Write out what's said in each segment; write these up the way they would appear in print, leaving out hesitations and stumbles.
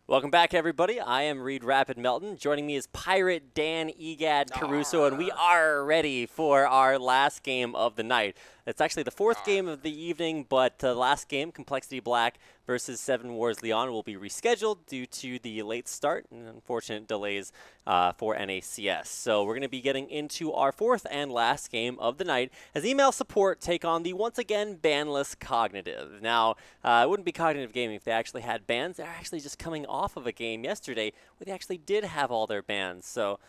Welcome back, everybody. I am Reed Rapid Melton. Joining me is Pirate Dan Egad Caruso, and we are ready for our last game of the night. It's actually the fourth game of the evening, but the last game, Complexity Black versus Seven Wars Leon, will be rescheduled due to the late start and unfortunate delays for NACS. So we're going to be getting into our fourth and last game of the night as Email Support take on the once again banless Cognitive. Now, it wouldn't be Cognitive Gaming if they actually had bans. They're actually just coming off of a game yesterday where they actually did have all their bans. So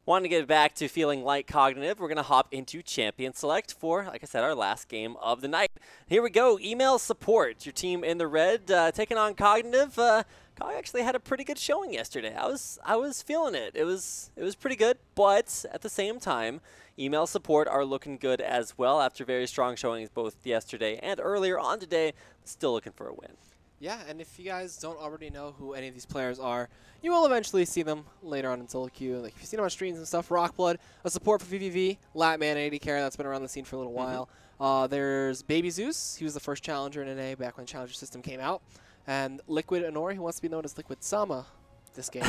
wanting to get back to feeling like Cognitive, we're going to hop into Champion Select for, like I said, our last game of the night. Here we go. Email Support, your team in the red, taking on Cognitive. Cog actually had a pretty good showing yesterday. I was feeling it. It was pretty good, but at the same time, Email Support are looking good as well after very strong showings both yesterday and earlier on today. Still looking for a win. Yeah, and if you guys don't already know who any of these players are, you will eventually see them later on in solo queue. Like if you've seen them on streams and stuff, Rockblood, a support for VVV, Latman, AD carry that's been around the scene for a little while. There's Baby Zeus, he was the first challenger in NA back when the challenger system came out, and Liquid Inori, who wants to be known as Liquid Sama this game.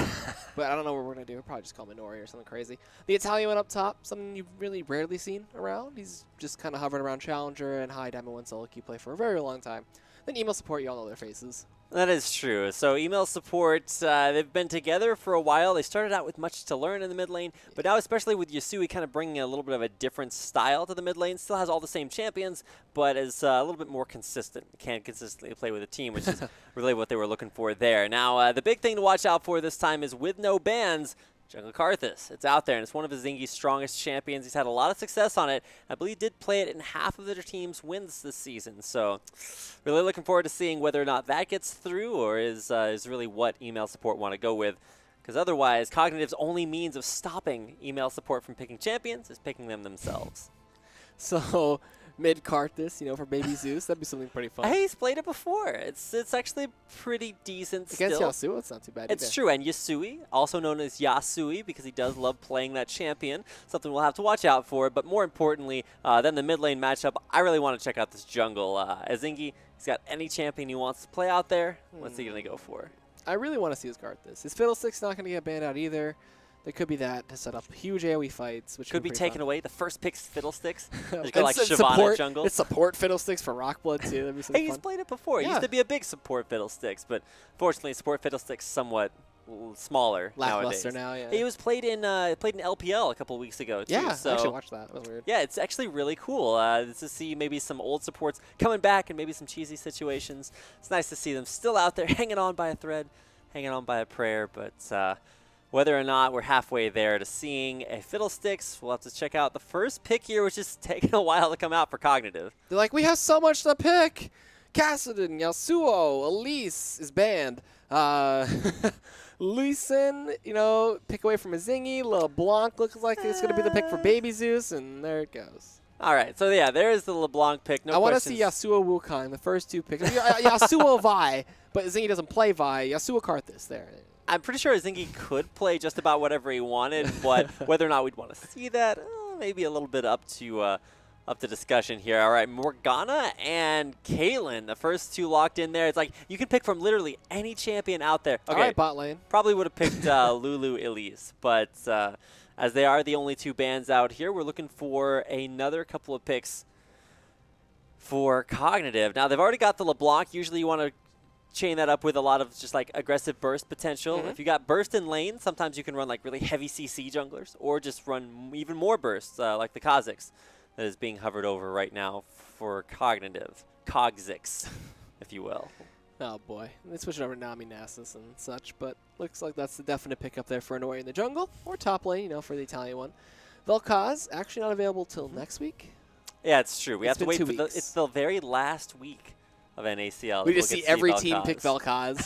But I don't know what we're going to do. We'll probably just call him Inori or something crazy. The Italian one up top, something you've really rarely seen around. He's just kind of hovering around challenger and high Diamond 1 solo queue play for a very long time. Then Email Support, you all know their faces. That is true. So Email Support, they've been together for a while. They started out with much to learn in the mid lane, but now especially with Yasui kind of bringing a little bit of a different style to the mid lane. Still has all the same champions, but is a little bit more consistent. Can consistently play with a team, which is really what they were looking for there. Now, the big thing to watch out for this time is with no bans, Jungle Karthus. It's out there, and it's one of Zingi's strongest champions. He's had a lot of success on it. I believe he did play it in half of their team's wins this season. So really looking forward to seeing whether or not that gets through or is really what Email Support want to go with. Because otherwise, Cognitive's only means of stopping Email Support from picking champions is picking them themselves. So mid Karthus, you know, for Baby Zeus, that'd be something pretty fun. Hey, he's played it before. It's actually pretty decent Against still. Yasuo, it's not too bad It's either. true, and Yasui, also known as Yasui, because he does love playing that champion, something we'll have to watch out for. But more importantly than the mid lane matchup, I really want to check out this jungle. Zingi, he's got any champion he wants to play out there. What's he going to go for? I really want to see his Karthus. His Fiddlestick's not going to get banned out either. There could be that to set up huge AoE fights, which could be taken fun. away. The first pick's Fiddlesticks. There's go like Shyvana support, jungle. It's support Fiddlesticks for Rockblood too. That'd be so Hey, fun. he's played it before. He Yeah. used to be a big support Fiddlesticks, but fortunately, support Fiddlesticks somewhat smaller Lackluster nowadays. now, yeah. He was played in LPL a couple of weeks ago too. Yeah, so I actually watched that. That was weird. yeah, it's actually really cool to see maybe some old supports coming back and maybe some cheesy situations. It's nice to see them still out there hanging on by a thread, hanging on by a prayer, but whether or not we're halfway there to seeing a Fiddlesticks, we'll have to check out the first pick here, which is taking a while to come out for Cognitive. They're like, we have so much to pick. Kassadin, Yasuo, Elise is banned. Luisen, you know, pick away from a Zingy. LeBlanc looks like it's going to be the pick for Baby Zeus, and there it goes. All right, so yeah, there is the LeBlanc pick. No I want to questions. see Yasuo Wukong, the first two picks. Yasuo Vi, but Zingy doesn't play Vi. Yasuo Karthus there. I'm pretty sure Zingy could play just about whatever he wanted, but whether or not we'd want to see that, maybe a little bit up to discussion here. All right, Morgana and Caitlyn, the first two locked in there. It's like you can pick from literally any champion out there. Okay, All right, bot lane. probably would have picked Lulu Elise, but as they are the only two bans out here, we're looking for another couple of picks for Cognitive. Now, they've already got the LeBlanc. Usually you want to chain that up with a lot of just like aggressive burst potential. If you got burst in lane, sometimes you can run like really heavy CC junglers or just run even more bursts like the Kha'Zix that is being hovered over right now for Cognitive. Cogzix, if you will. Oh boy, they switched over to Nami Nasus and such, but looks like that's the definite pickup there for Inori in the jungle, or top lane, you know, for the Italian one. Vel'Koz, actually not available till next week. Yeah, it's true. We have to wait for it's the very last week of NACL. We just see every team pick Vel'Koz.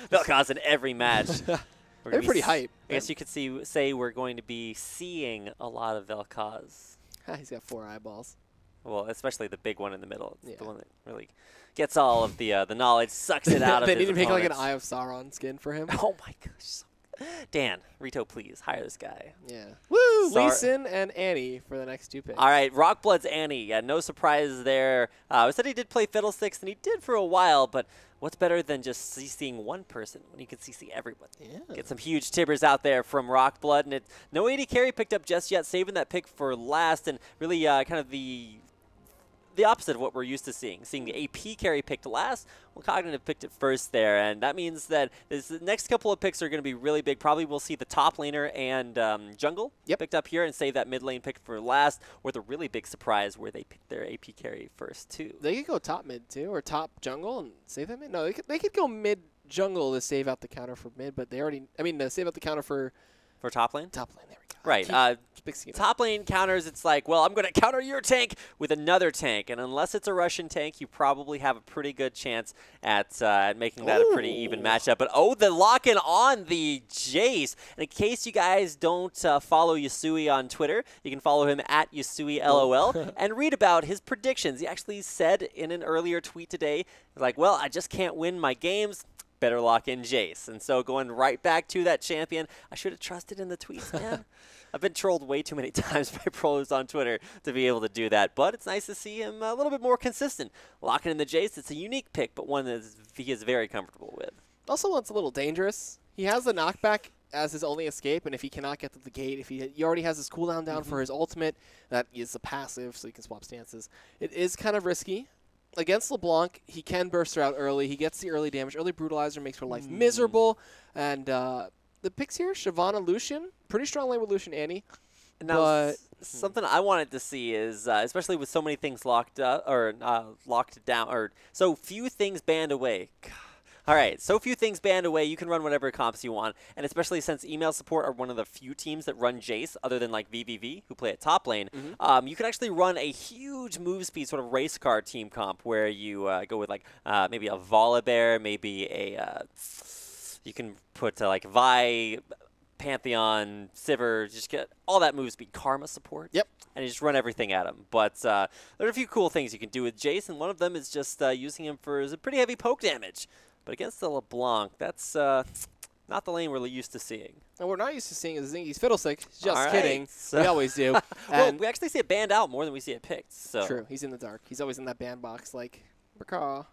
Vel'Koz in every match. They're pretty hype. I guess you could say we're going to be seeing a lot of Vel'Koz. He's got 4 eyeballs. Well, especially the big one in the middle. It's Yeah. the one that really gets all of the knowledge, sucks it out of They his need to make like an opponents. Eye of Sauron skin for him. Oh my gosh, so Dan, Rito, please hire this guy. Yeah. Woo! Sorry. Lee Sin and Annie for the next 2 picks. All right, Rockblood's Annie. Yeah, no surprise there. I said he did play Fiddlesticks, and he did for a while, but what's better than just CCing one person when you can CC everyone? Yeah. Get some huge tibbers out there from Rockblood, and no AD carry picked up just yet, saving that pick for last, and really kind of the opposite of what we're used to seeing the AP carry picked last. Well, Cognitive picked it first there, and that means that the next couple of picks are going to be really big. Probably we'll see the top laner and jungle picked up here and save that mid lane pick for last, or the really big surprise where they picked their AP carry first too. They could go top mid too, or top jungle and save that mid. No, they could go mid jungle to save out the counter for mid, but they already, save out the counter for top lane? Top lane, there we go. Right. Top lane counters, it's like, well, I'm going to counter your tank with another tank. And unless it's a Russian tank, you probably have a pretty good chance at making that a pretty even matchup. But, the lock-in on the Jace. And in case you guys don't follow Yasui on Twitter, you can follow him at YasuiLOL and read about his predictions. He actually said in an earlier tweet today, like, well, I just can't win my games. Better lock in Jace. And so going right back to that champion, I should have trusted in the tweets, man. I've been trolled way too many times by pros on Twitter to be able to do that, but it's nice to see him a little bit more consistent. Locking in the Jace, it's a unique pick, but one that he is very comfortable with. Also, one's a little dangerous. He has the knockback as his only escape, and if he cannot get to the gate, if he already has his cooldown down for his ultimate, that is a passive, so he can swap stances. It is kind of risky. Against LeBlanc, he can burst her out early. He gets the early damage. Early Brutalizer makes her life miserable. And the picks here, Shyvana, Lucian. Pretty strong lane with Lucian, Annie. Now, something I wanted to see is, especially with so many things locked up or locked down, or so few things banned away. All right, so few things banned away. You can run whatever comps you want, and especially since email support are one of the few teams that run Jace, other than like VVV, who play at top lane, you can actually run a huge move speed sort of race car team comp where you go with like maybe a Volibear, maybe a you can put like Vi, Pantheon, Sivir, just get all that move speed, Karma support. Yep. And you just run everything at him. But there are a few cool things you can do with Jace, and one of them is just using him for a pretty heavy poke damage. But against the LeBlanc, that's not the lane we're used to seeing. And we're not used to seeing is Zingy's Fiddlestick. Just right, kidding. So we always do. Well, we actually see it banned out more than we see it picked. So. True. He's in the dark. He's always in that ban box like, Macaw.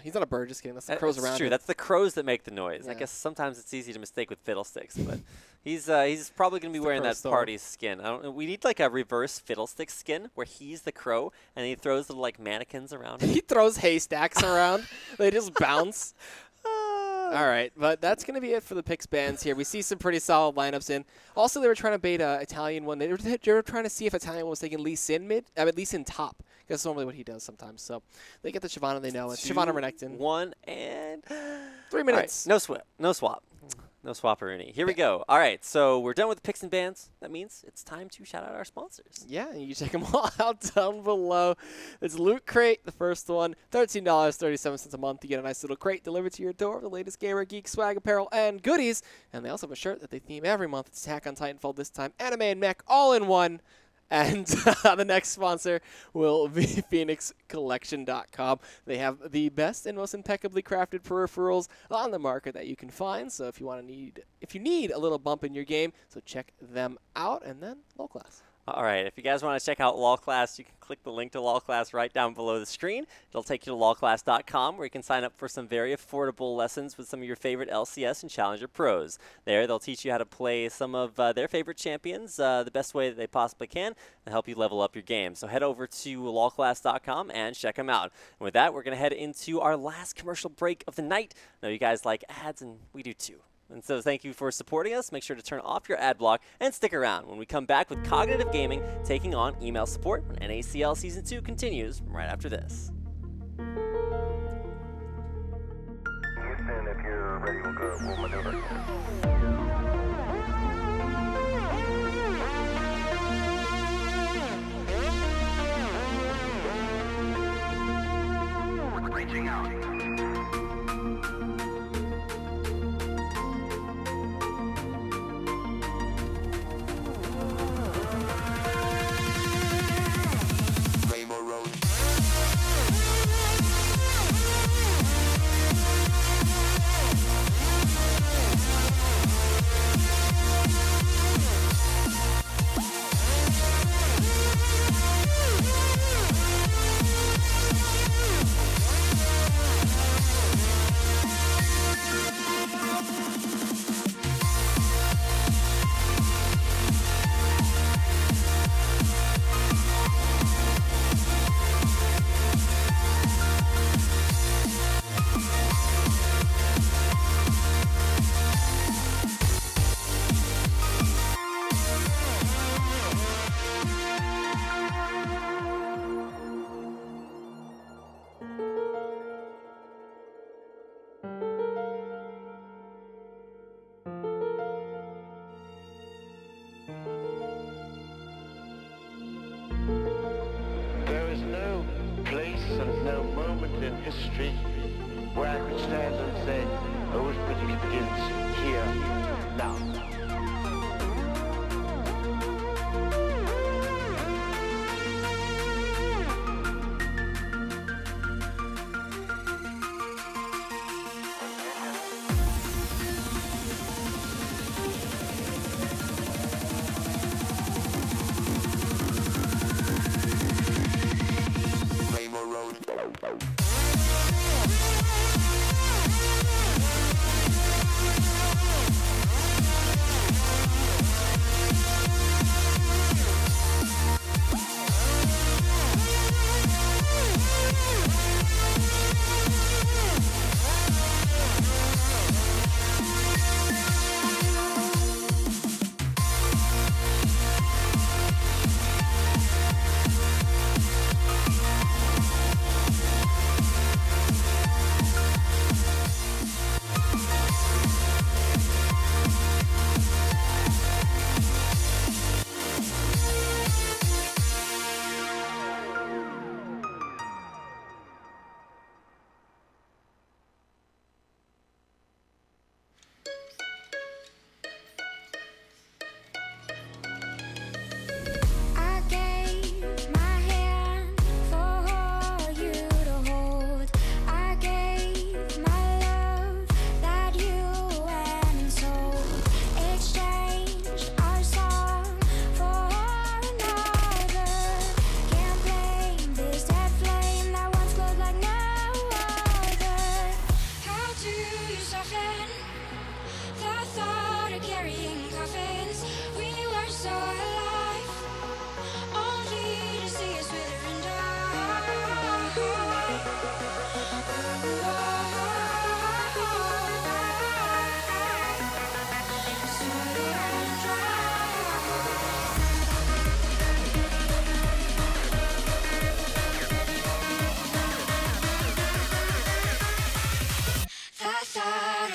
He's not a bird, just kidding. That's the crows around true. him. That's the crows that make the noise. Yeah. I guess sometimes it's easy to mistake with Fiddlesticks, but he's probably going to be wearing that party skin. I don't know. We need like a reverse Fiddlestick skin where he's the crow and he throws little like mannequins around him. He throws haystacks around. They just bounce. All right, but that's going to be it for the picks bans here. We see some pretty solid lineups in. Also, they were trying to bait Italian one. They were trying to see if Italian was taking Lee Sin mid, at least in top. That's normally what he does sometimes. So they get the Shyvana, they know it. Shyvana Renekton. 1 and 3 minutes. Right, no swap. No swapperoonie. Here we go. All right, so we're done with the picks and bans. That means it's time to shout out our sponsors. Yeah, and you can check them all out down below. It's Loot Crate, the first one, $13.37 a month. You get a nice little crate delivered to your door with the latest gamer, geek, swag, apparel, and goodies. And they also have a shirt that they theme every month. It's Attack on Titanfall this time, anime and mech all in one. And the next sponsor will be PhoenixCollection.com. They have the best and most impeccably crafted peripherals on the market that you can find. So if you need a little bump in your game, so check them out. And then low class. All right, if you guys want to check out LOL Class, you can click the link to LOL Class right down below the screen. It'll take you to lolclass.com where you can sign up for some very affordable lessons with some of your favorite LCS and Challenger pros. There, they'll teach you how to play some of their favorite champions the best way that they possibly can and help you level up your game. So head over to lolclass.com and check them out. And with that, we're going to head into our last commercial break of the night. I know you guys like ads, and we do too. And so thank you for supporting us. Make sure to turn off your ad block and stick around when we come back with Cognitive Gaming taking on email support when NACL Season 2 continues right after this. Houston, if you're ready, we'll maneuver. Reaching out. history where I could stand and say, arithmetic begins here, now.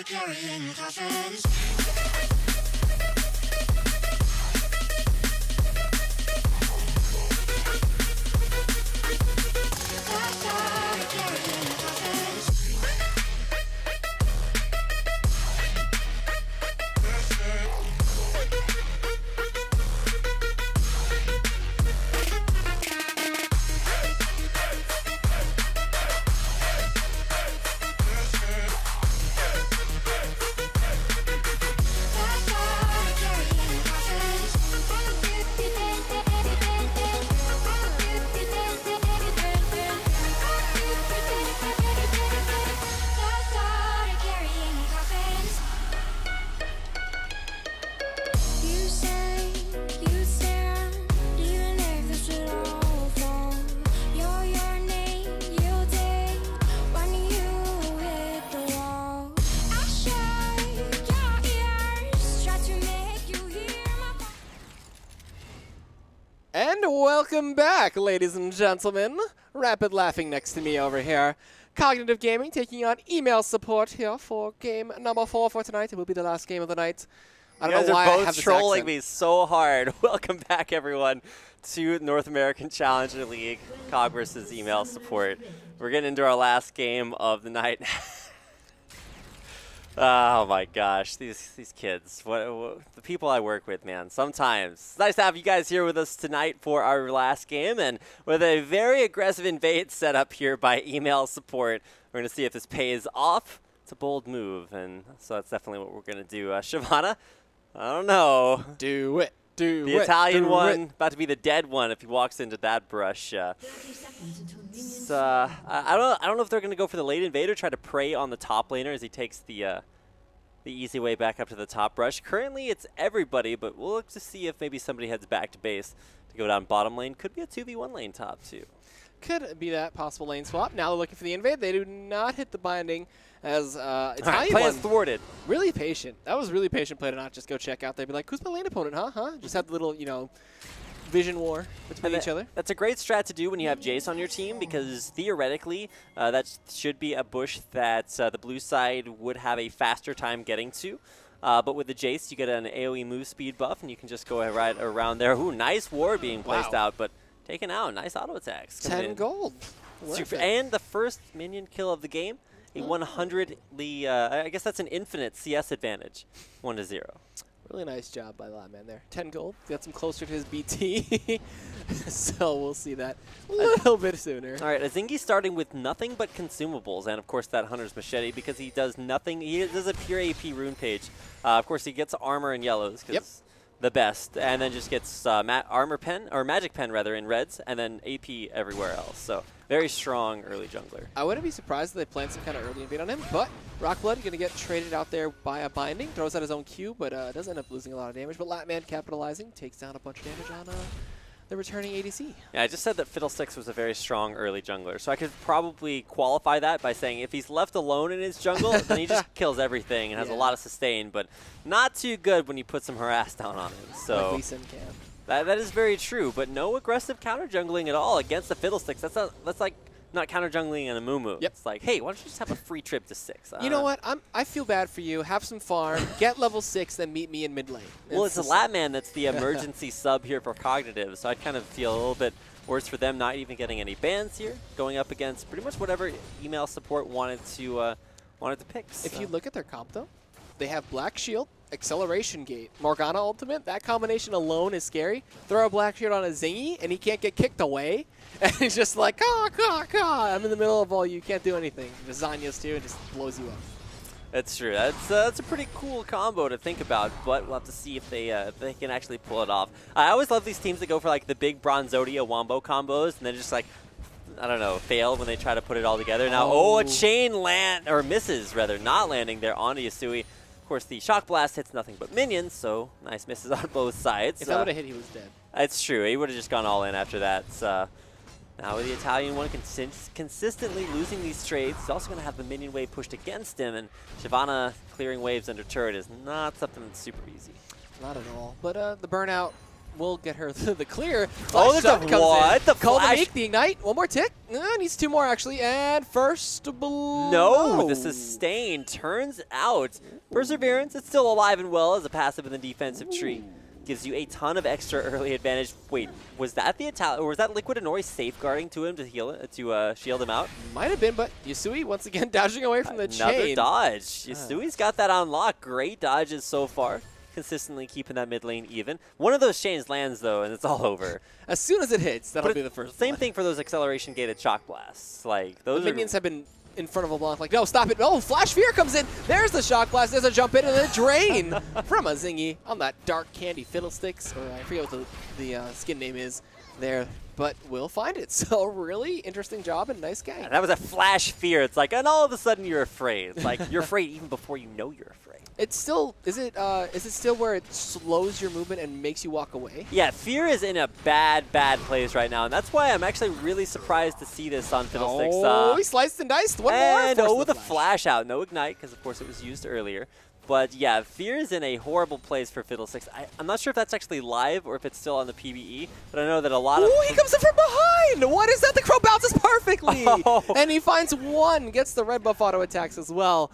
Carrying coffins. And welcome back, ladies and gentlemen. Rapid laughing next to me over here. Cognitive Gaming taking on email support here for game number 4 for tonight. It will be the last game of the night. I don't know why I have this trolling accent. me so hard. Welcome back, everyone, to North American Challenger League, Cog versus email support. We're getting into our last game of the night. Oh my gosh, these kids, what the people I work with, man. Sometimes it's nice to have you guys here with us tonight for our last game, and with a very aggressive invade set up here by email support. We're gonna see if this pays off. It's a bold move, and so that's definitely what we're gonna do. Shavana, I don't know. Do it. Do The it. Italian do one, it. about to be the dead one if he walks into that brush. I don't know if they're going to go for the late invader, try to prey on the top laner as he takes the easy way back up to the top brush. Currently, it's everybody, but we'll look to see if maybe somebody heads back to base to go down bottom lane. Could be a 2v1 lane top, too. Could be that possible lane swap. Now they're looking for the invade. They do not hit the binding as Italian Plans one. thwarted. Really patient. That was really patient play to not just go check out. They'd be like, who's my lane opponent, huh? Just have the little, you know, vision war between each other. That's a great strat to do when you have Jace on your team, because theoretically that should be a bush that the blue side would have a faster time getting to. But with the Jace, you get an AoE move speed buff, and you can just go right around there. Ooh, nice ward being placed out, but taken out. Nice auto attacks. 10 gold. Worth it. And the first minion kill of the game, a 100, I guess that's an infinite CS advantage, 1-0. Really nice job by Latman there. 10 gold. Gets him closer to his BT. So we'll see that a little bit sooner. All right, Azingi's starting with nothing but consumables, and of course that Hunter's Machete, because he does nothing. He does a pure AP rune page. Of course, he gets armor in yellows, because the best, and then just gets armor pen, or magic pen rather, in reds, and then AP everywhere else. So very strong early jungler. I wouldn't be surprised if they planned some kind of early invade on him, but Rockblood going to get traded out there by a binding, throws out his own Q, but does end up losing a lot of damage. But Latman capitalizing, takes down a bunch of damage on the returning ADC. Yeah, I just said that Fiddlesticks was a very strong early jungler, so I could probably qualify that by saying if he's left alone in his jungle, then he just kills everything and has a lot of sustain, but not too good when you put some harass down on him. So Like Lee Sin can. that is very true, but no aggressive counter jungling at all against the Fiddlesticks. That's like not counter jungling in a Moo. Yep. It's like, hey, why don't you just have a free trip to 6? You know what? I feel bad for you. Have some farm, get level 6, then meet me in mid lane. Well, it's a Latman that's the emergency sub here for Cognitive, so I kind of feel a little bit worse for them not even getting any bans here, going up against pretty much whatever email support wanted to pick. If you look at their comp, though, they have Black Shield, Acceleration Gate, Morgana Ultimate. That combination alone is scary. Throw a Black Shield on a Zingy, and he can't get kicked away. And he's just like, I'm in the middle of all you, can't do anything. Lasagnas too, and just blows you up. That's true. That's a pretty cool combo to think about, but we'll have to see if they can actually pull it off. I always love these teams that go for like the big Bronzodia Wombo combos, and then just like, I don't know, fail when they try to put it all together. Now, a chain misses rather, not landing there onto Yasui. Of course, the Shock Blast hits nothing but minions, so nice misses on both sides. If that would have hit, he was dead. It's true. He would have just gone all in after that. Now with the Italian one consistently losing these trades, he's also going to have the minion wave pushed against him, and Shyvana clearing waves under turret is not something that's super easy. Not at all. But the burnout will get her the clear. Oh, there's a what? The Call flash. the ignite. One more tick. Needs 2 more, actually. And first blow. No, the sustain turns out. Perseverance, it's still alive and well as a passive in the defensive tree. Gives you a ton of extra early advantage. Wait, was that the Italian, or was that Liquid Anori safeguarding to him to heal it, to shield him out? Might have been, but Yasui once again dodging away from the Another chain. dodge. Yasui's got that on lock. Great dodges so far. Consistently keeping that mid lane even. One of those chains lands though, and it's all over. As soon as it hits, that'll be the first Same one. thing for those acceleration gated shock blasts. Like those the minions have been in front of a block, like, no, stop it. Oh, Flash Fear comes in. There's the Shock Blast. There's a jump in and a drain from a Zingy on that Dark Candy Fiddlesticks, or I forget what the skin name is there, but we'll find it. So really interesting job and nice gang. That was a Flash Fear. It's like, and all of a sudden you're afraid. It's like you're afraid even before you know you're afraid. It's still, is it still where it slows your movement and makes you walk away? Yeah, Fear is in a bad place right now, and that's why I'm actually really surprised to see this on Fiddlesticks. Oh, he sliced and diced. One more. And Forced the flash out. No Ignite, because of course it was used earlier. But yeah, Fear is in a horrible place for Fiddlesticks. I'm not sure if that's actually live or if it's still on the PvE, but I know that a lot of... Oh, he comes in from behind! What is that? The Crow bounces perfectly! Oh. And he finds one, gets the red buff auto attacks as well.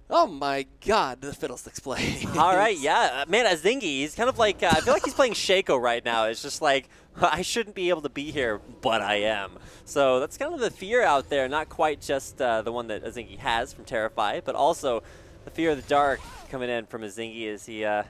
Oh my god, the Fiddlesticks play. All right, yeah. Man, Azingi, he's kind of like, I feel like he's playing Shaco right now. It's just like, I shouldn't be able to be here, but I am. So that's kind of the fear out there, not quite just the one that Azingi has from Terrify, but also the fear of the dark coming in from Azingi is he, I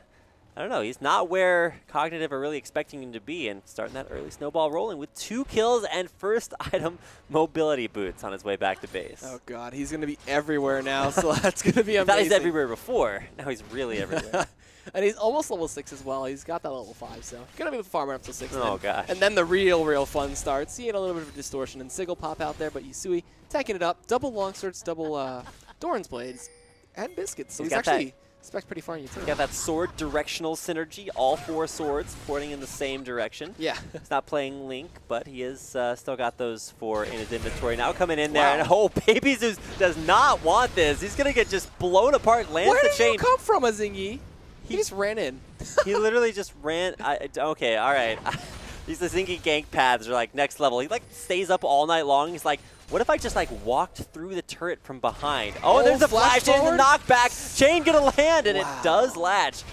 don't know, he's not where Cognitive are really expecting him to be, and starting that early snowball rolling with 2 kills and first item mobility boots on his way back to base. Oh god, he's going to be everywhere now, so that's going to be amazing. I thought he's everywhere before. Now he's really everywhere. And he's almost level 6 as well. He's got that level 5, so going to be with farmer up to 6. Oh gosh. And then the real fun starts. Seeing a little bit of distortion and Sigil pop out there, but Yasui tanking it up. Double longswords, double Doran's blades, and biscuits. So he's actually... Specs pretty far in utility. Got that sword directional synergy, all 4 swords pointing in the same direction. Yeah. He's not playing Link, but he is still got those 4 in his inventory. Now coming in there, and oh, Baby Zeus does not want this. He's going to get just blown apart, lands Where the did chain. you come from, Azingi? He just ran in. He literally just ran. Okay, all right. These Azingi gank paths are like next level. He like stays up all night long. He's like, what if I just like walked through the turret from behind? Oh, there's a flash in the knockback. Chain gonna land, and it does latch.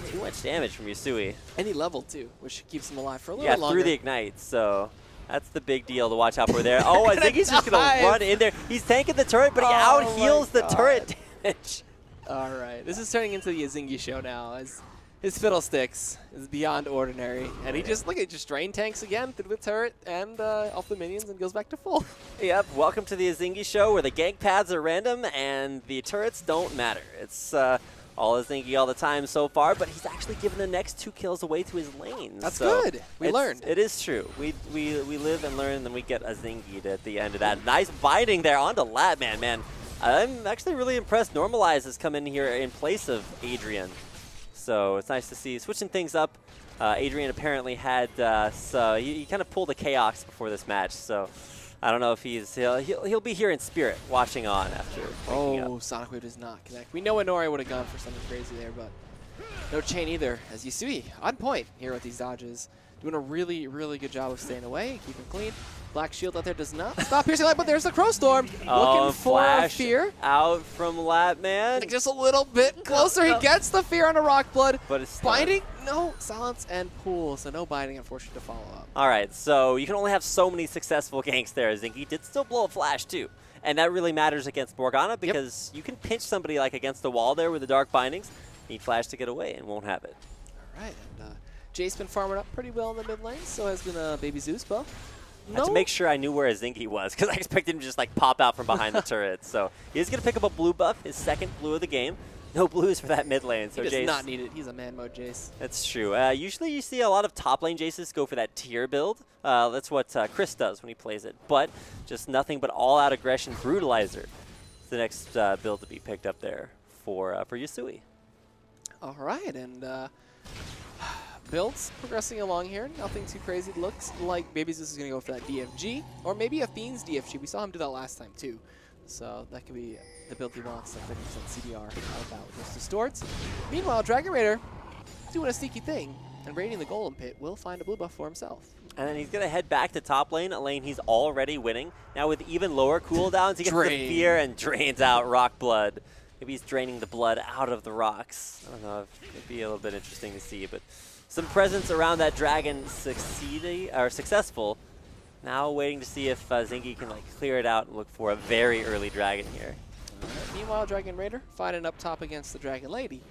Too much damage from Yasui. And he leveled too, which keeps him alive for a little bit longer. Through the ignite. So That's the big deal to watch out for there. Oh, I think he's just going to run in there. He's tanking the turret, but he out-heals the turret damage. All right, this is turning into the Azingi show now. As his fiddlesticks is beyond ordinary, and he just just drain tanks again through the turret and off the minions and goes back to full. Yep, welcome to the Azingi show where the gank paths are random and the turrets don't matter. It's all Azingi all the time so far, but he's actually given the next 2 kills away to his lanes. That's so good. We learned. It is true. We live and learn, and then we get Azingi'd at the end of that. Nice binding there onto Latman, man. I'm actually really impressed. Normalize has come in here in place of Adrian. So it's nice to see. Switching things up, Adrian apparently had, he kind of pulled a chaos before this match, so I don't know if he'll be here in spirit, watching on after waking up. Sonic Wave does not connect. We know Inori would have gone for something crazy there, but no chain either, as Yasui on point here with these dodges. Doing a really, really good job of staying away, keeping clean. Black Shield out there does not stop piercing light, but there's the Crow Storm. Looking for a fear. Out from Latman. Just a little bit closer. He gets the fear on a Rock Blood. But it's binding? No. Silence and Pool, so no binding, unfortunately, to follow up. All right, so you can only have so many successful ganks there. Zingy did still blow a flash, too. And that really matters against Morgana because you can pinch somebody like against the wall there with the Dark Bindings. Need flash to get away and won't have it. All right, and Jace been farming up pretty well in the mid lane, so has been Baby Zeus buff. I had to make sure I knew where Azingi was because I expected him to just like pop out from behind the turret. So he's going to pick up a blue buff, his second blue of the game. No blues for that mid lane. So he does Jace, not need it. He's a man mode Jace. That's true. Usually you see a lot of top lane Jaces go for that tier build. That's what Chris does when he plays it. But just nothing but all-out aggression brutalizer. It's the next build to be picked up there for Yasui. All right, and builds progressing along here. Nothing too crazy. Looks like Baby Zeus is going to go for that DFG, or maybe a Fiend's DFG. We saw him do that last time too. So that could be the build he wants, like 50% CDR out with those distorts. Meanwhile, Dragon Raider doing a sneaky thing and raiding the Golem Pit will find a blue buff for himself. And then he's going to head back to top lane, a lane he's already winning. Now with even lower cooldowns, he gets the fear and drains out Rock Blood. Maybe he's draining the blood out of the rocks. I don't know. It'd be a little bit interesting to see, but some presence around that dragon successful. Now waiting to see if Zingy can like clear it out and look for a very early dragon here. Meanwhile, Dragon Raider fighting up top against the Dragon Lady,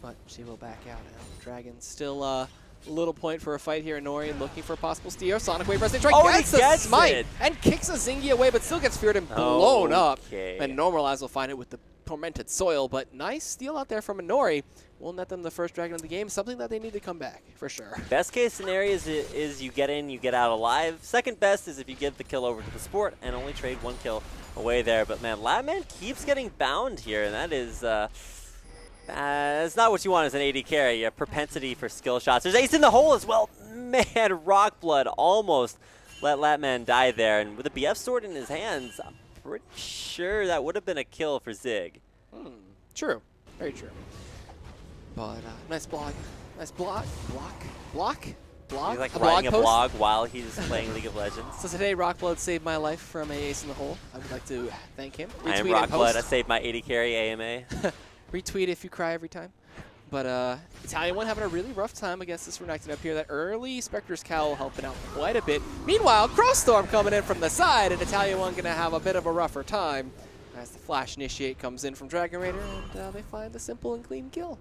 but she will back out now. Dragon still a little point for a fight here. Nori looking for a possible steal. Sonic Wave Resting Strike gets the smite and kicks a Zingy away, but still gets feared and blown up. And Normalize will find it with the Tormented Soil, but nice steal out there from Inori. Will net them the first dragon of the game, something that they need to come back, for sure. Best case scenario is you get in, you get out alive. Second best is if you give the kill over to the sport and only trade 1 kill away there. But man, Latman keeps getting bound here, and that is it's not what you want as an AD carry. A propensity for skill shots. There's ace in the hole as well. Man, Rock Blood almost let Latman die there, and with a BF sword in his hands, I'm pretty sure that would have been a kill for Zig. True. Very true. But nice block. Nice block. Block. He's like writing a blog while he's playing League of Legends. So today, Rockblood saved my life from a ace in the hole. I would like to thank him. I am Rockblood. I saved my 80 carry AMA. Retweet if you cry every time. But Italian one having a really rough time against this Renekton up here. That early Spectre's Cowl helping out quite a bit. Meanwhile, Crow Storm coming in from the side, and Italian one going to have a bit of a rougher time as the Flash Initiate comes in from Dragon Raider, and they find the simple and clean kill.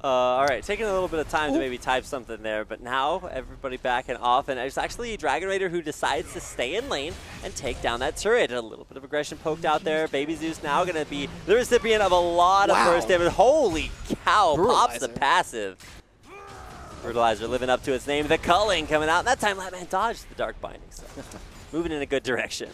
All right, taking a little bit of time to maybe type something there, but now everybody back and off, and it's actually Dragon Raider who decides to stay in lane and take down that turret. A little bit of aggression poked out there. Baby Zeus now going to be the recipient of a lot of first damage. Holy cow, pops the passive. Brutalizer living up to its name. The culling coming out. That time Latman dodged the Dark Binding, so moving in a good direction.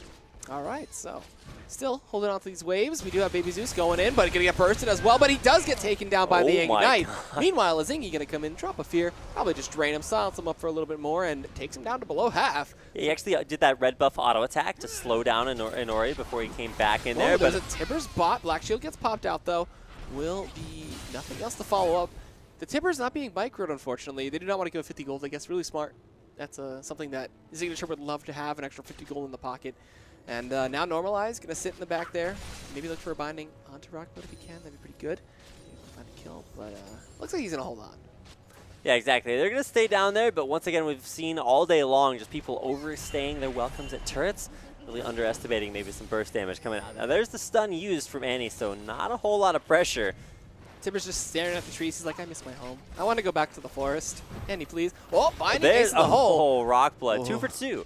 All right, so still holding on to these waves. We do have Baby Zeus going in, but going to get bursted as well. But he does get taken down by the Ignite. Meanwhile, Azingi going to come in, drop a fear, probably just drain him, silence him up for a little bit more, and takes him down to below half. Yeah, he actually did that red buff auto attack to slow down Inori before he came back in there. There's a Tibbers bot. Black Shield gets popped out, though. Will be nothing else to follow up. The Tibbers not being microed, unfortunately. They do not want to give 50 gold. I guess really smart. That's something that Signature would love to have, an extra 50 gold in the pocket. And now Normalize, going to sit in the back there. Maybe look for a binding onto Rockblood if he can. That'd be pretty good. Maybe find a kill, but looks like he's going to hold on. Yeah, exactly. They're going to stay down there, but once again, we've seen all day long just people overstaying their welcomes at turrets, really underestimating maybe some burst damage coming out. Now, there's the stun used from Annie, so not a whole lot of pressure. Tibbers just staring at the trees. He's like, I miss my home. I want to go back to the forest. Annie, please. Oh, binding There's ace in the hole. Rock Blood. Oh. 2 for 2.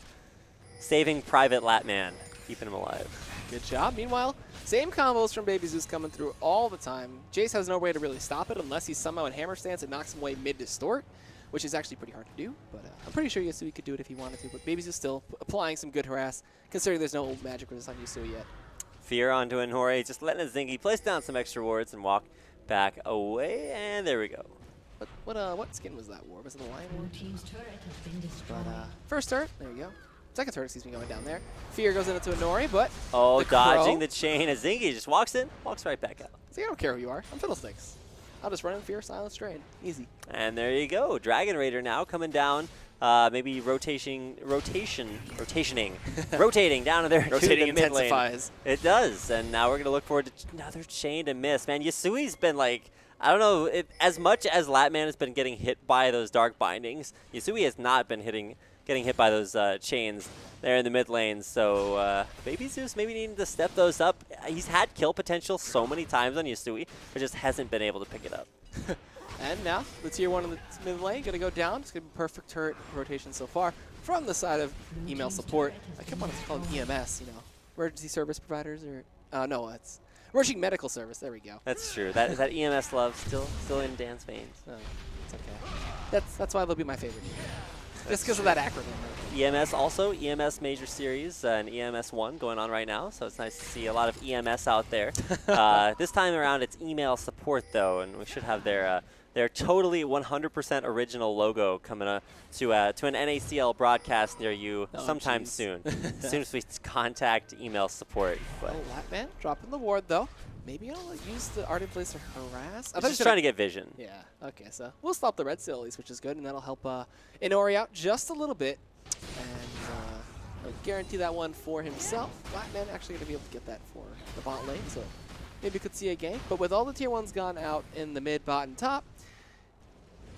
Saving Private Latman, keeping him alive. Good job. Meanwhile, same combos from Baby Zeus coming through all the time. Jace has no way to really stop it unless he's somehow in hammer stance and knocks him away mid-distort, which is actually pretty hard to do. But I'm pretty sure Yasui could do it if he wanted to. But Baby Zeus still applying some good harass, considering there's no magic resist on Yasui yet. Fear onto Inhori, just letting Zingy place down some extra wards and walk back away, and there we go. What skin was that war? Was it the Lion War? Team's turret has been destroyed. But first turret, there you go. Second turret, excuse me, going down there. Fear goes into Inori, but Oh, the dodging crow. the chain as Zingy just walks in, walks right back out. See, I don't care who you are. I'm Fiddlesticks. I'll just run in Fear, silence, drain. Easy. And there you go. Dragon Raider now coming down, maybe rotating down to their Rotating to the mid lane. intensifies. It does, and now we're going to look forward to another chain to miss. Man, Yasui's been like, I don't know, as much as Latman has been getting hit by those dark bindings, Yasui has not been getting hit by those chains there in the mid lane. So Baby Zeus maybe needing to step those up. He's had kill potential so many times on Yasui, but just hasn't been able to pick it up. And now, the tier 1 in the mid lane going to go down. It's going to be perfect turret rotation so far from the side of email support. I kept wanting to call them EMS, you know, emergency service providers, or no, it's emerging medical service. There we go. That's true. That EMS love still in Dan's veins. Oh, it's okay. That's why they'll be my favorite. Just because of that acronym. EMS also, EMS Major Series and EMS 1 going on right now, so it's nice to see a lot of EMS out there. This time around it's email support though, and we should have their totally 100% original logo coming to an NACL broadcast near you sometime soon. As soon as we contact email support. But Oh, Latman dropping the ward though. Maybe I'll use the Art in Place to harass. I'm just trying to get vision. Yeah, okay, so we'll stop the red seal at least, which is good, and that'll help Inori out just a little bit. And I'll guarantee that one for himself. Latman actually going to be able to get that for the bot lane, so maybe we could see a game. But with all the tier 1s gone out in the mid, bot, and top,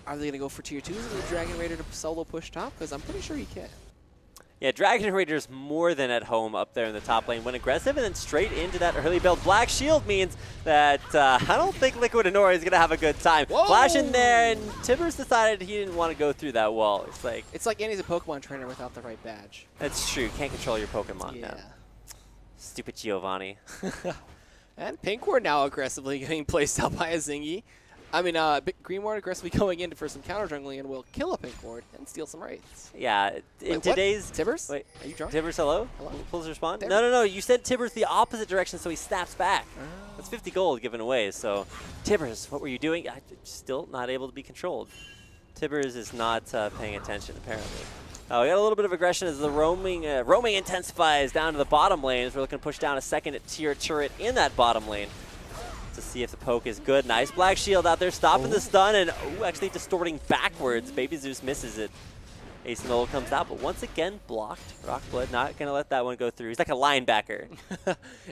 are they going to go for tier 2s and the Dragon Raider to solo push top? Because I'm pretty sure he can. Yeah, Dragon Raider's more than at home up there in the top lane. Went aggressive and then straight into that early build. Black Shield means that I don't think Liquid Inori is going to have a good time. Whoa! Flash in there, and Tibbers decided he didn't want to go through that wall. It's like Annie's a Pokemon trainer without the right badge. That's true. Can't control your Pokemon Yeah. now. Stupid Giovanni. And Pink Ward now aggressively getting placed out by a Zingy. I mean, Green Ward aggressively going in for some counter jungling and will kill a Pink Ward and steal some raids. Yeah, in Wait, today's... what? Tibbers? Wait, Are you drunk? Tibbers, hello? Hello? Pulls respond? Tibbers? No, you said Tibbers the opposite direction, so he snaps back. Oh. That's 50 gold given away, so... Tibbers, what were you doing? I'm still not able to be controlled. Tibbers is not paying attention, apparently. We got a little bit of aggression as the roaming intensifies down to the bottom lane as we're looking to push down a second tier turret in that bottom lane to see if the poke is good. Nice Black Shield out there stopping the stun and actually distorting backwards. Baby Zeus misses it. Ace Noel comes out, but once again blocked. Rockblood not going to let that one go through. He's like a linebacker.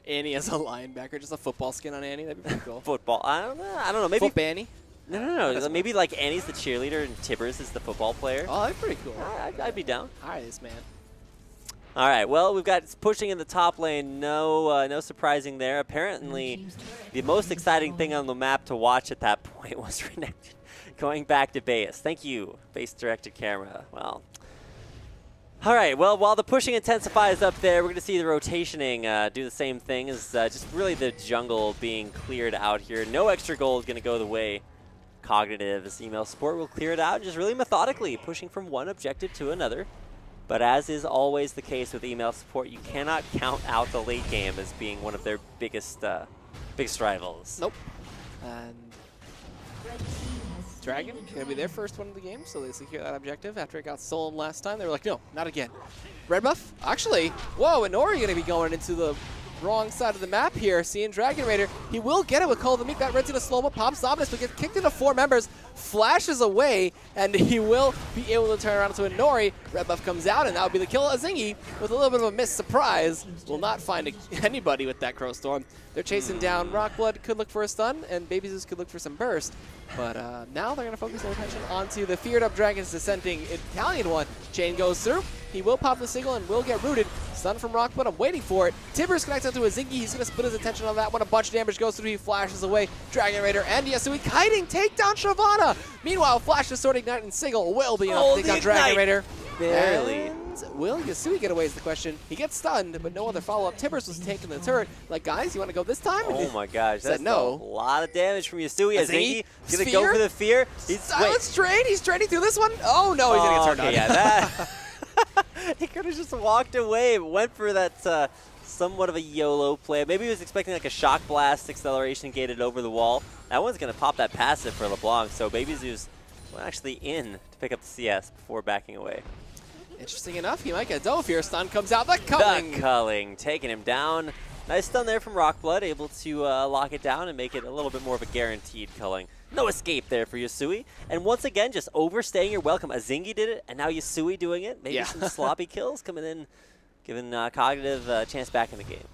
Annie as a linebacker, just a football skin on Annie. That'd be pretty cool. Football. I don't know. Maybe. Foot Annie? No. Maybe like Annie's the cheerleader and Tibbers is the football player. Oh, that's pretty cool. I'd be down. All right, this man. All right, well, we've got pushing in the top lane. No surprising there. Apparently, the most exciting thing on the map to watch at that point was Renekton going back to base. Thank you, base-directed camera. Well, all right, well, while the pushing intensifies up there, we're going to see the rotationing do the same thing as just really the jungle being cleared out here. No extra gold is going to go the way Cognitive as email support will clear it out just really methodically, pushing from one objective to another. But as is always the case with email support, you cannot count out the late game as being one of their biggest rivals. Nope. And Dragon going to be their first one of the game, so they secure that objective after it got stolen last time. They were like, no, not again. Red buff? Actually, whoa, Inori going to be going into the wrong side of the map here. Seeing Dragon Raider, he will get it with Call of the Meek. That runs into slow-mo, pops Dominus, but gets kicked into 4 members, flashes away, and he will be able to turn around into a Nori. Red buff comes out, and that would be the kill. Azingi, with a little bit of a missed surprise, will not find anybody with that Crow Storm. They're chasing down Rockblood, could look for a stun, and Baby Zeus could look for some burst. But now they're going to focus their attention onto the feared up Dragon's Descending Italian one. Chain goes through. He will pop the signal and will get rooted. Stun from Rockblood, I'm waiting for it. Tibbers connects onto a Zingy. He's going to split his attention on that one. A bunch of damage goes through. He flashes away. Dragon Raider and Yasui kiting, take down Shyvana. Meanwhile, Flash, the Sword, Ignite, and Signal will be enough to take down Dragon Raider. Barely. And will Yasui get away is the question. He gets stunned, but no other follow-up. Tibbers was taking the turret. Like, guys, you want to go this time? Oh my gosh, that's no. a lot of damage from Yasui. Azingi, He's going to go for the fear. Silence trade. He's trading through this one. Oh, no, he's going to get turned on. Yeah, that. He could have just walked away, went for that somewhat of a YOLO play. Maybe he was expecting like a Shock Blast acceleration gated over the wall. That one's going to pop that passive for LeBlanc, so Baby Zeus actually in to pick up the CS before backing away. Interesting enough, he might get Dove here. Stun comes out. The Culling. The Culling, taking him down. Nice stun there from Rockblood, able to lock it down and make it a little bit more of a guaranteed Culling. No escape there for Yasui. And once again, just overstaying your welcome. Azingi did it, and now Yasui doing it. Maybe some sloppy kills coming in, giving Cognitive a chance back in the game.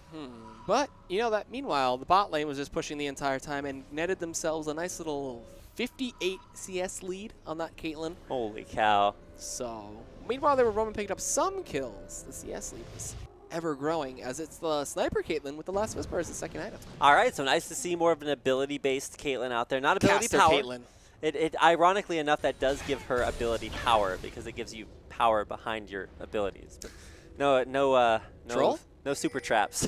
But, you know that meanwhile, the bot lane was just pushing the entire time and netted themselves a nice little 58 CS lead on that Caitlyn. Holy cow. So, meanwhile, they were Roman picking up some kills. The CS lead was ever growing as it's the Sniper Caitlyn with the Last Whisper as the second item. All right, so nice to see more of an ability-based Caitlyn out there. Not ability Caster power. Caitlyn. It ironically enough, that does give her ability power because it gives you power behind your abilities. But no super traps.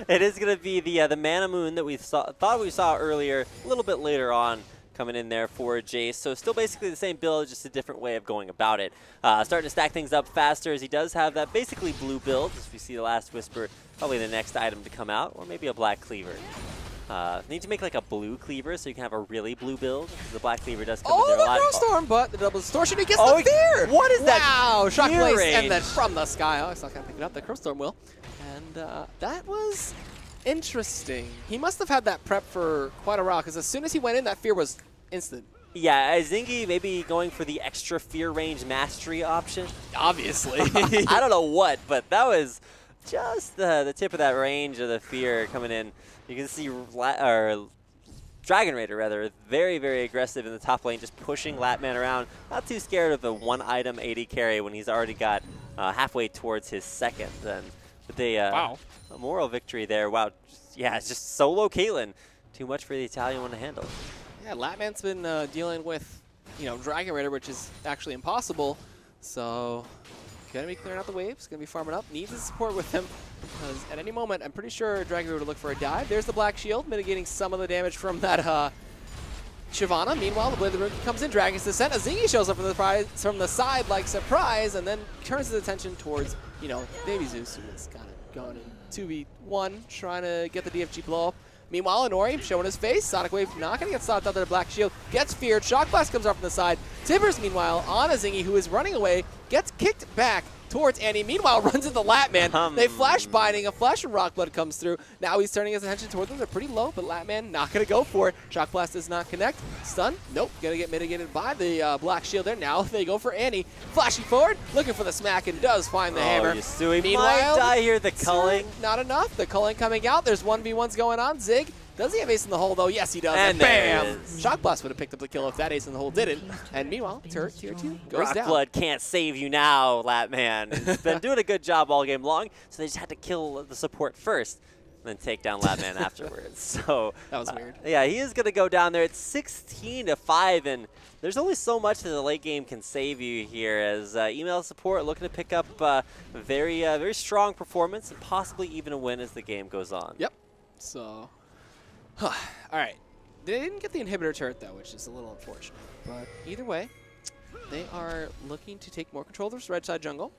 It is going to be the Mana Moon that we thought we saw earlier, a little bit later on, coming in there for Jace. So still basically the same build, just a different way of going about it. Starting to stack things up faster as he does have that basically blue build, as we see the Last Whisper, probably the next item to come out, or maybe a black cleaver. Need to make like a blue cleaver so you can have a really blue build. The black cleaver does come in there a lot. Oh, the Storm, but the double distortion, he gets the fear! What is that? Wow, shock fear place, range? and then from the sky. Oh, it's not going to pick it up. The Crow Storm will. And that was interesting. He must have had that prep for quite a while, because as soon as he went in, that fear was instant. Yeah, Zingy maybe going for the extra fear range mastery option. Obviously. I don't know what, but that was just the tip of that range of the fear coming in. You can see Dragon Raider, rather, very, very aggressive in the top lane, just pushing Latman around. Not too scared of the one-item AD carry when he's already got halfway towards his second. And with a moral victory there. Wow, yeah, it's just solo Caitlyn. Too much for the Italian one to handle. Yeah, Latman's been dealing with, Dragon Raider, which is actually impossible. So, gonna be clearing out the waves, gonna be farming up, needs his support with him. Because at any moment, I'm pretty sure Dragon Raider would look for a dive. There's the Black Shield, mitigating some of the damage from that Shyvana. Meanwhile, the Blade of the Rune comes in, Dragon's Descent. Azingi shows up from the side like surprise, and then turns his attention towards, Baby Zeus, who is kind of going in 2v1, trying to get the DFG blow up. Meanwhile, Inori showing his face. Sonic Wave not going to get stopped out there. Black Shield gets feared. Shock Blast comes off from the side. Tibbers, meanwhile, on Azingi, who is running away, gets kicked back towards Annie. Meanwhile, runs into Latman. They flash binding. A flash from Rockblood comes through. Now he's turning his attention toward them. They're pretty low, but Latman not going to go for it. Shock Blast does not connect. Stun? Nope. Going to get mitigated by the Black Shield there. Now they go for Annie. Flashing forward, looking for the smack, and does find the hammer. Yasui Meanwhile, might die here. The Culling. Not enough. The Culling coming out. There's 1v1s going on. Zig. Does he have ace in the hole, though? Yes, he does. And bam! Shock Blast would have picked up the kill if that ace in the hole didn't. And meanwhile, turret tier 2 goes down. Rockblood can't save you now, Latman. He's been doing a good job all game long, so they just had to kill the support first, and then take down Latman afterwards. So that was weird. Yeah, he is going to go down there. It's 16-5, and there's only so much that the late game can save you here, as email support looking to pick up very strong performance and possibly even a win as the game goes on. Yep. So. All right. They didn't get the inhibitor turret, though, which is a little unfortunate. But either way, they are looking to take more control of this red side jungle.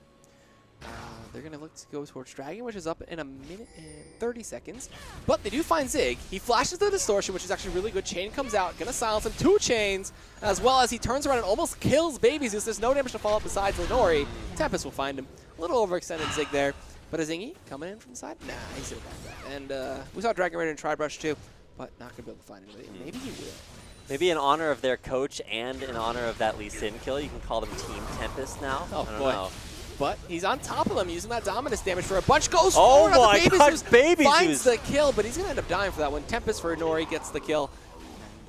They're going to look to go towards Dragon, which is up in 1 minute and 30 seconds. But they do find Zig. He flashes the distortion, which is actually really good. Chain comes out, going to silence him. 2 chains, as well as he turns around and almost kills Baby Zeus. There's no damage to follow up besides Lenori. Tempest will find him. A little overextended Zig there. But Azingi coming in from the side? Nah, he's going to back that. And we saw Dragon Raider and Tri-Brush too, but not going to be able to find anybody. Maybe he will. Maybe in honor of their coach and in honor of that Lee Sin kill, you can call them Team Tempest now. Oh, I don't boy. know. But he's on top of them using that Dominus damage for a bunch. Goes Oh forward on my the Baby God, Zeus. Baby finds Zeus. the kill, but he's going to end up dying for that one. Tempest for Nori gets the kill.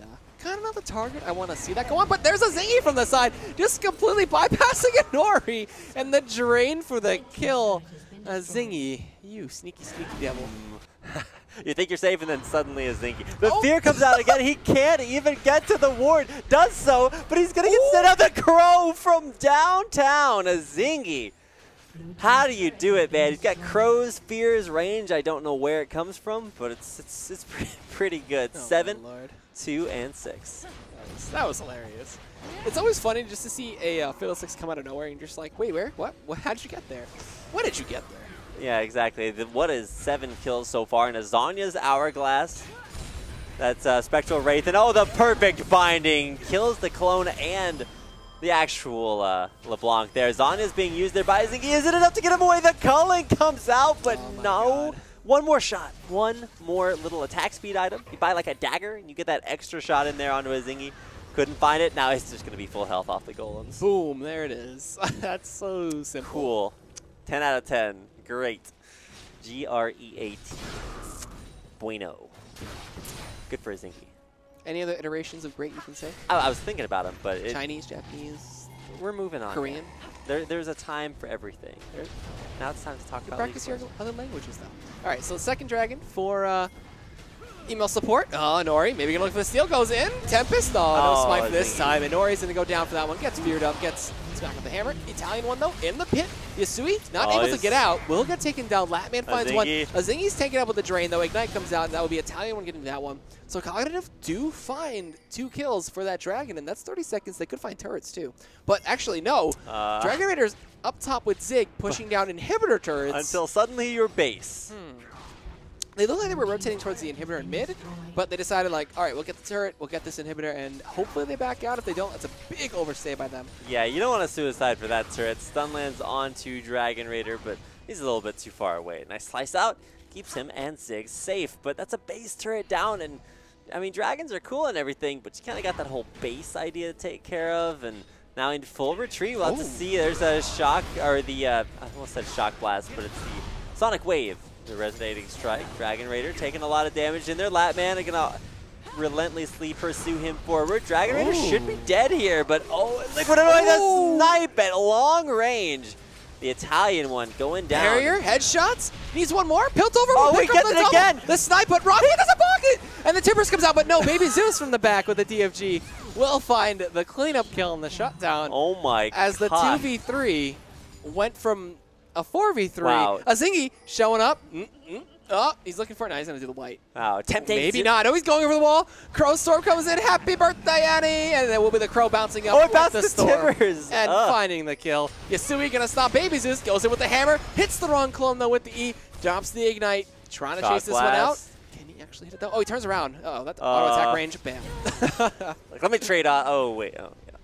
And kind of not the target. I want to see that go on, but there's a Zingy from the side, just completely bypassing a Nori. And the drain for the kill. Zingy, you sneaky, sneaky devil. You think you're safe, and then suddenly a Zinky. The fear comes out again. He can't even get to the ward. Does so, but he's going to get sent out the Crow from downtown. A Zingy. How do you do it, man? He's got Crow's Fear's range. I don't know where it comes from, but it's pretty good. Oh, 7, my Lord. 2, and 6. That was hilarious. It's always funny just to see a Fiddlesticks come out of nowhere and you're just like, wait, where? What? How did you get there? When did you get there? Yeah, exactly. What is 7 kills so far in Azanya's Hourglass? That's Spectral Wraith. And oh, the perfect binding. Kills the clone and the actual LeBlanc there. Zanya's being used there by Zingy. Is it enough to get him away? The culling comes out, but no. God. One more shot. One more little attack speed item. You buy like a dagger, and you get that extra shot in there onto a Zingy. Couldn't find it. Now he's just going to be full health off the golems. Boom, there it is. That's so simple. Cool. 10 out of 10. Great. Great. Bueno. Good for a Zingy. Any other iterations of great you can say? I was thinking about him, but Chinese, Japanese, we're moving on. Korean? There's a time for everything. Now it's time to talk about Practice League your of other languages, though. All right, so second dragon for email support. Oh, Nori, maybe gonna look for the steal. Goes in. Tempest. No smite for this time. And Nori's gonna go down for that one. Gets feared up. Gets smacked with the hammer. Italian one though in the pit. Yasui not able to get out. Will get taken down. Latman finds one. Azingi's taken out with the drain though. Ignite comes out, and that would be Italian one getting that one. So Cognitive do find 2 kills for that dragon, and that's 30 seconds. They could find turrets too. But actually, no. Dragon Raider's up top with Zig pushing down inhibitor turrets. Until suddenly your base. They looked like they were rotating towards the inhibitor in mid, but they decided like, all right, we'll get the turret, we'll get this inhibitor, and hopefully they back out. If they don't, that's a big overstay by them. Yeah, you don't want to suicide for that turret. Stun lands onto Dragon Raider, but he's a little bit too far away. Nice slice out, keeps him and Zig safe, but that's a base turret down, and I mean, dragons are cool and everything, but you kind of got that whole base idea to take care of, and now in full retreat, we'll have to see. There's a shock, or the, I almost said shock blast, but it's the Sonic Wave. The resonating strike. Dragon Raider taking a lot of damage in there. Latman are gonna relentlessly pursue him forward. Dragon Raider should be dead here, but Liquid Annoy the snipe at long range. The Italian one going down. Barrier, headshots. Needs one more. Piltover. Oh, he gets it again. The snipe, but Rocky doesn't pocket. And the Timbers comes out, but no. Baby Zeus from the back with the DFG will find the cleanup kill and the shutdown. Oh my god. As the 2v3 went from a 4v3. Wow. Azingi showing up. Oh, he's looking for it. Now he's going to do the white. Wow. Tempting. Maybe not. Oh, he's going over the wall. Crow Storm comes in. Happy birthday, Annie. And then will be the Crow bouncing up. Oh, it bounced the the Storm. Timbers. And finding the kill. Yasui going to stop Baby Zeus. Goes in with the hammer. Hits the wrong clone, though, with the E. Drops the Ignite. Trying to chase this one out. Can he actually hit it, though? Oh, he turns around. Oh, that's auto attack range. Bam. Like, let me trade on. Oh, wait. Oh, yeah.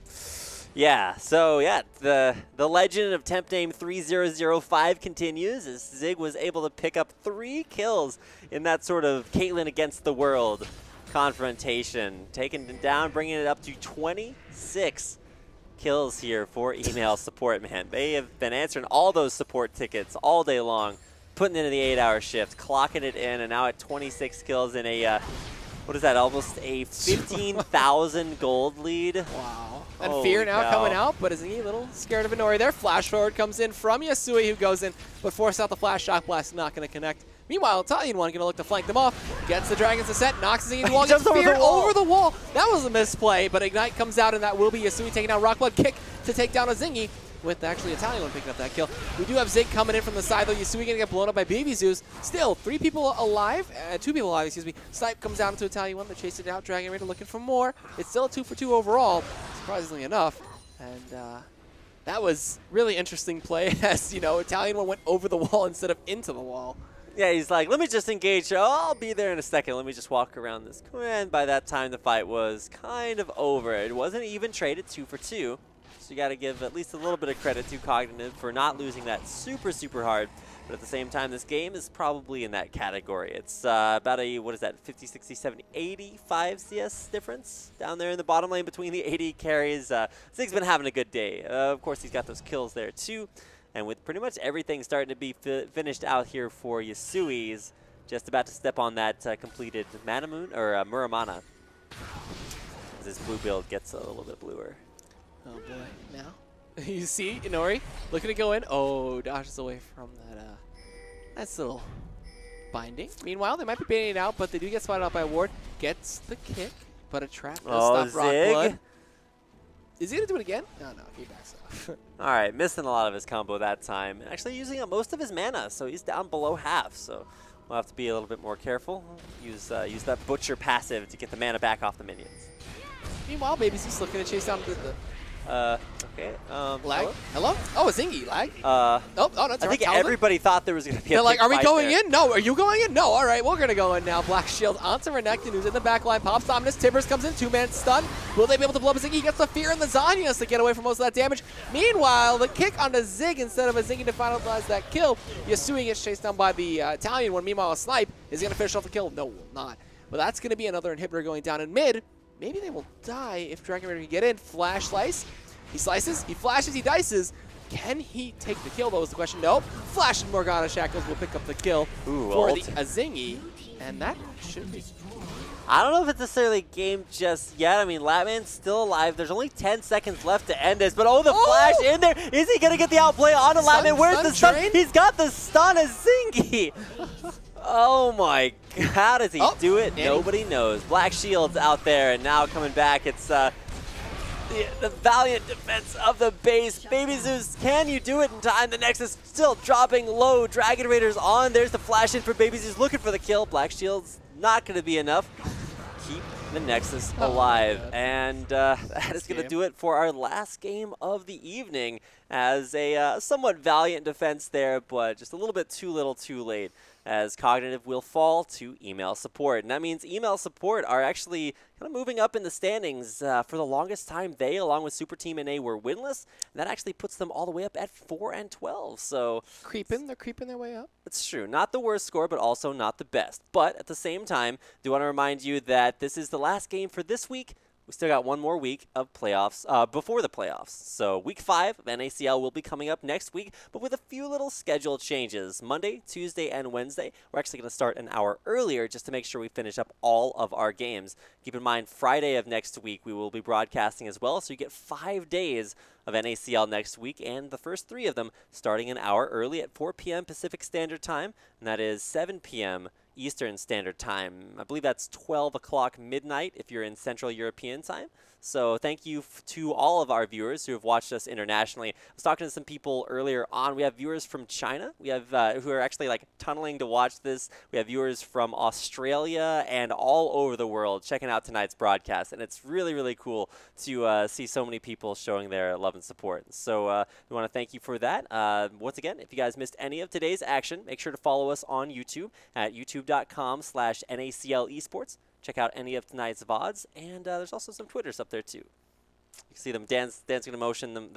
Yeah, so yeah, the legend of temp name 3005 continues as Zig was able to pick up 3 kills in that sort of Caitlyn against the world confrontation. Taking it down, bringing it up to 26 kills here for email support, man. They have been answering all those support tickets all day long, putting it into the 8-hour shift, clocking it in, and now at 26 kills in a, what is that, almost a 15,000 gold lead. Wow. And Holy Fear now cow. coming out, but is he a little scared of Inori there? Flash forward comes in from Yasui, who goes in, but force out the flash shock blast, not going to connect. Meanwhile, Italian one going to look to flank them off, gets the Dragons to set, knocks the wall, gets Fear over the wall. That was a misplay, but Ignite comes out, and that will be Yasui taking out Rockblood kick to take down Azingi, with actually Italian one picking up that kill. We do have Zig coming in from the side, though. Yasui going to get blown up by Baby Zeus. Still, 2 people alive, excuse me. Snipe comes down into Italian one, they chase it out. Dragon Raider looking for more. It's still a 2-for-2 overall, surprisingly enough. And that was really interesting play as, you know, Italian one went over the wall instead of into the wall. Yeah, he's like, let me just engage. Oh, I'll be there in a second. Let me just walk around this. And by that time, the fight was kind of over. It wasn't even traded 2-for-2. So you got to give at least a little bit of credit to Cognitive for not losing that super, super hard. But at the same time, this game is probably in that category. It's about a, what is that, 50, 60, 70, 85 CS difference down there in the bottom lane between the AD carries. Zig's been having a good day. Of course, he's got those kills there too. And with pretty much everything starting to be finished out here for Yasui's, just about to step on that completed Manamoon, or Muramana. As this blue build gets a little bit bluer. Oh boy, now. You see Inori looking to go in. Oh, dodges away from that nice little binding. Meanwhile, they might be baiting it out, but they do get spotted out by Ward. Gets the kick, but a trap does stop Rockblood. Is he going to do it again? No, he backs off. All right, missing a lot of his combo that time. Actually using up most of his mana, so he's down below half. So we'll have to be a little bit more careful. Use that Butcher passive to get the mana back off the minions. Meanwhile, Baby's just looking to chase down the okay. lag. Hello? Oh, a Zingy lag. Oh, that's I think everybody thought there was going to be a They're like, are we going there. in? No. Are you going in? No. All right, we're going to go in now. Black Shield onto Renekton, who's in the back line. Pops Dominus. Tibbers comes in. 2-man stun. Will they be able to blow up a Zingy? He gets the Fear and the Zanyas to get away from most of that damage. Meanwhile, the kick onto Zig instead of a Zingy to finalize that kill. Yasui gets chased down by the Italian one. Meanwhile, a Snipe is going to finish off the kill. No, will not. But that's going to be another inhibitor going down in mid. Maybe they will die if Dragon Raider can get in. Flash slice. He slices, he flashes, he dices. Can he take the kill, though, is the question. Nope. Flash and Morgana Shackles will pick up the kill for the Azingi. And that should be... I don't know if it's necessarily game just yet. I mean, Latman's still alive. There's only 10 seconds left to end this. But the flash in there. Is he going to get the outplay onto Latman? Where's the stun? He's got the stun Azingi. Oh my god, how does he do it? Nobody knows. Black Shield's out there, and now coming back, it's the valiant defense of the base. Baby Zeus, can you do it in time? The Nexus still dropping low. Dragon Raiders on. There's the flash in for Baby Zeus looking for the kill. Black Shield's not going to be enough. Keep the Nexus alive. And that is going to do it for our last game of the evening as a somewhat valiant defense there, but just a little bit too little too late, as Cognitive will fall to email support. And that means email support are actually kind of moving up in the standings. For the longest time, they, along with Super Team NA, were winless. And that actually puts them all the way up at 4-12. So they're creeping their way up. It's true. Not the worst score, but also not the best. But at the same time, do want to remind you that this is the last game for this week. We still got one more week of playoffs before the playoffs. So week 5 of NACL will be coming up next week, but with a few little schedule changes. Monday, Tuesday, and Wednesday, we're actually going to start an hour earlier just to make sure we finish up all of our games. Keep in mind, Friday of next week, we will be broadcasting as well, so you get 5 days of NACL next week, and the first 3 of them starting an hour early at 4 p.m. Pacific Standard Time, and that is 7 p.m. Eastern Standard Time. I believe that's 12 o'clock midnight if you're in Central European Time. So thank you to all of our viewers who have watched us internationally. I was talking to some people earlier on. We have viewers from China. We have who are actually like tunneling to watch this. We have viewers from Australia and all over the world checking out tonight's broadcast. And it's really, really cool to see so many people showing their love and support. So we want to thank you for that. Once again, if you guys missed any of today's action, make sure to follow us on YouTube at youtube.com/NACL Esports. Check out any of tonight's VODs, and there's also some Twitters up there too. You can see them dancing in motion.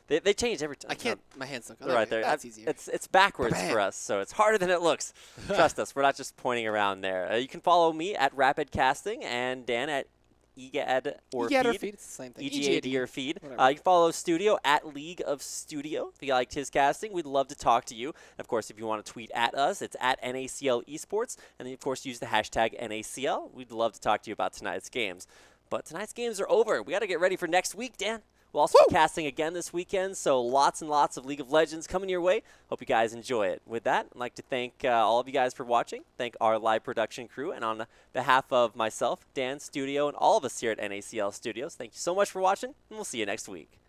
They change every time. I can't. My hands don't go right there. That's easier. It's backwards for us, so it's harder than it looks. Trust us, we're not just pointing around there. You can follow me at Rapid Casting and Dan at EGAD or feed. It's the same thing. EGAD or feed. You can follow Studio at League of Studio. If you liked his casting, we'd love to talk to you. And of course, if you want to tweet at us, it's at NACL Esports. And then, of course, use the hashtag NACL. We'd love to talk to you about tonight's games. But tonight's games are over. We got to get ready for next week, Dan. We'll also be casting again this weekend, so lots and lots of League of Legends coming your way. Hope you guys enjoy it. With that, I'd like to thank all of you guys for watching, thank our live production crew, and on behalf of myself, Dan, Studio, and all of us here at NACL Studios, thank you so much for watching, and we'll see you next week.